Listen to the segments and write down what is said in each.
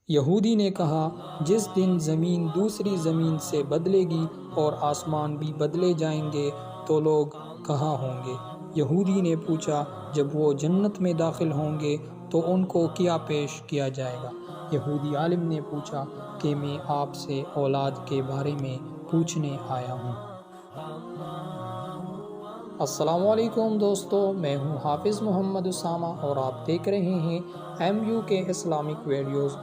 یہودی نے کہا، جس دن زمین دوسری زمین سے بدلے گی اور آسمان بھی بدلے جائیں گے تو لوگ کہاں ہوں گے؟ یہودی نے پوچھا، جب وہ جنت میں داخل ہوں گے تو ان کو کیا پیش کیا جائے گا؟ یہودی عالم نے پوچھا کہ میں آپ سے اولاد کے بارے میں پوچھنے آیا ہوں۔ السلام علیکم دوستو، میں ہوں حافظ محمد اسامہ اور آپ دیکھ رہے ہیں MUK اسلامک ویڈیوز۔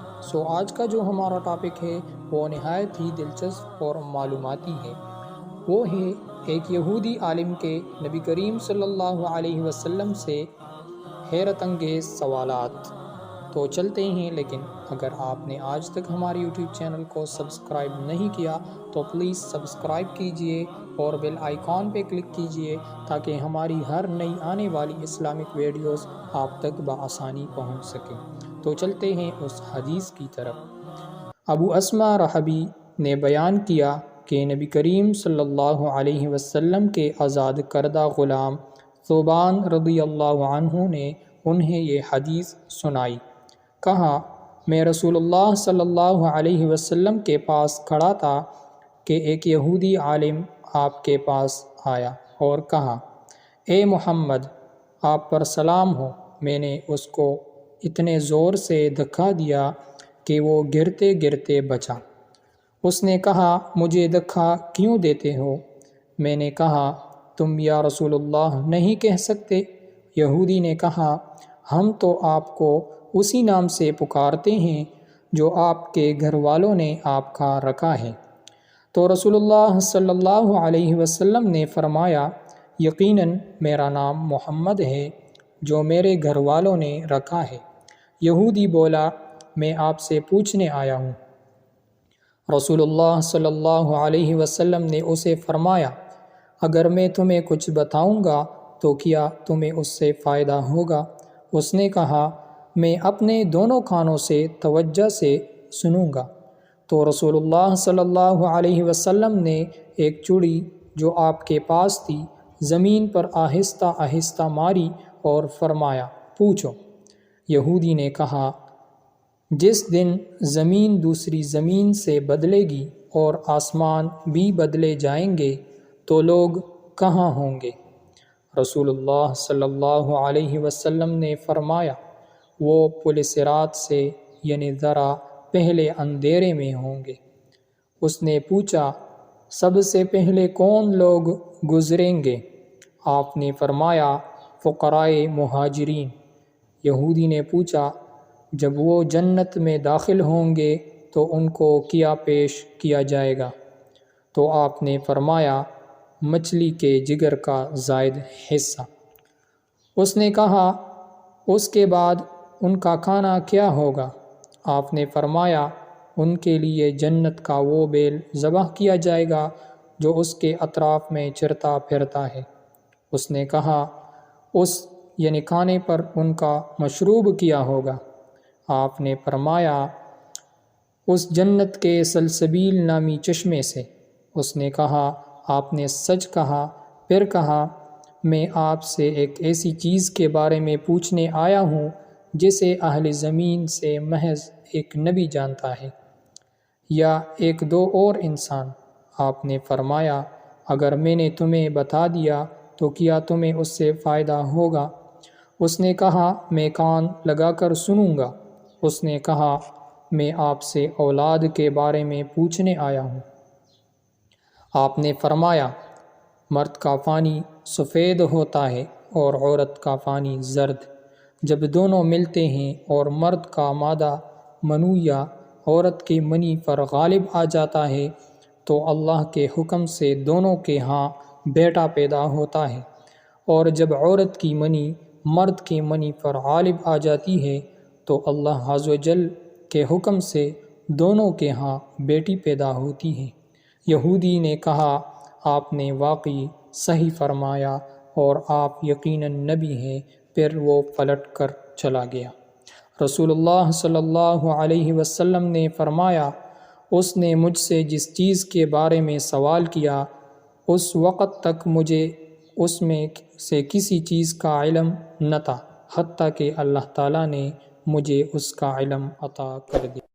آج کا جو ہمارا ٹاپک ہے وہ نہایت ہی دلچسپ اور معلوماتی ہے۔ وہ ہے ایک یہودی عالم کے نبی کریم صلی اللہ علیہ وسلم سے حیرت انگیز سوالات۔ تو چلتے ہیں، لیکن اگر آپ نے آج تک ہمارے YouTube چینل کو سبسکرائب نہیں کیا تو پلیز سبسکرائب کیجئے اور بیل آئیکن پہ کلک کیجئے تاکہ ہماری ہر نئی آنے والی اسلامک ویڈیوز آپ تک بآسانی پہنچ سکیں۔ تو چلتے ہیں اس حدیث کی طرف۔ ابو اسما رحبی نے بیان کیا کہ نبی کریم صلی اللہ علیہ وسلم کے آزاد کردہ غلام ثوبان رضی اللہ عنہ نے انہیں یہ حدیث سنائی۔ کہا، میں رسول اللہ صلی اللہ علیہ وسلم کے پاس کھڑا تھا کہ ایک یہودی عالم آپ کے پاس آیا اور کہا، اے محمد، آپ پر سلام ہو۔ میں نے اس کو اتنے زور سے دھکا دیا کہ وہ گرتے گرتے بچا۔ اس نے کہا، مجھے دھکا کیوں دیتے ہو؟ میں نے کہا، تم یا رسول اللہ نہیں کہہ سکتے؟ یہودی نے کہا، ہم تو آپ کو اسی نام سے پکارتے ہیں جو آپ کے گھر والوں نے آپ کا رکھا ہے۔ تو رسول اللہ صلی اللہ علیہ وسلم نے فرمایا، یقیناً میرا نام محمد ہے جو میرے گھر والوں نے رکھا ہے۔ یہودی بولا، میں آپ سے پوچھنے آیا ہوں۔ رسول اللہ صلی اللہ علیہ وسلم نے اسے فرمایا، اگر میں تمہیں کچھ بتاؤں گا تو کیا تمہیں اس سے فائدہ ہوگا؟ اس نے کہا، میں اپنے دونوں کانوں سے توجہ سے سنوں گا۔ تو رسول اللہ صلی اللہ علیہ وسلم نے ایک چوڑی جو آپ کے پاس تھی زمین پر آہستہ آہستہ ماری اور فرمایا، پوچھو۔ یہودی نے کہا، جس دن زمین دوسری زمین سے بدلے گی اور آسمان بھی بدلے جائیں گے تو لوگ کہاں ہوں گے؟ رسول اللہ صلی اللہ علیہ وسلم نے فرمایا، وہ پل صراط سے یعنی ذرا پہلے اندھیرے میں ہوں گے۔ اس نے پوچھا، سب سے پہلے کون لوگ گزریں گے؟ آپ نے فرمایا، فقراء مہاجرین۔ یہودی نے پوچھا، جب وہ جنت میں داخل ہوں گے تو ان کو کیا پیش کیا جائے گا؟ تو آپ نے فرمایا، مچھلی کے جگر کا زائد حصہ۔ اس نے کہا، اس کے بعد ان کا کھانا کیا ہوگا؟ آپ نے فرمایا، ان کے لیے جنت کا وہ بیل ذبح کیا جائے گا جو اس کے اطراف میں چرتا پھرتا ہے۔ اس نے کہا، اس یعنی کھانے پر ان کا مشروب کیا ہوگا؟ آپ نے فرمایا، اس جنت کے سلسبیل نامی چشمے سے۔ اس نے کہا، آپ نے سچ کہا۔ پھر کہا، میں آپ سے ایک ایسی چیز کے بارے میں پوچھنے آیا ہوں جسے اہل زمین سے محض ایک نبی جانتا ہے، یا ایک دو اور انسان؟ آپ نے فرمایا، اگر میں نے تمہیں بتا دیا تو کیا تمہیں اس سے فائدہ ہوگا؟ اس نے کہا، میں کان لگا کر سنوں گا۔ اس نے کہا، میں آپ سے اولاد کے بارے میں پوچھنے آیا ہوں۔ آپ نے فرمایا، مرد کا پانی سفید ہوتا ہے اور عورت کا پانی زرد۔ جب دونوں ملتے ہیں اور مرد کا مادہ منویہ عورت کے منی پر غالب آ جاتا ہے تو اللہ کے حکم سے دونوں کے ہاں بیٹا پیدا ہوتا ہے، اور جب عورت کی منی مرد کے منی پر غالب آ جاتی ہے تو اللہ عز و جل کے حکم سے دونوں کے ہاں بیٹی پیدا ہوتی ہے۔ یہودی نے کہا، آپ نے واقعی صحیح فرمایا اور آپ یقیناً نبی ہیں۔ پھر وہ پلٹ کر چلا گیا۔ رسول اللہ صلی اللہ علیہ وسلم نے فرمایا، اس نے مجھ سے جس چیز کے بارے میں سوال کیا اس وقت تک مجھے اس میں سے کسی چیز کا علم نہ تھا، حتیٰ کہ اللہ تعالیٰ نے مجھے اس کا علم عطا کر دیا۔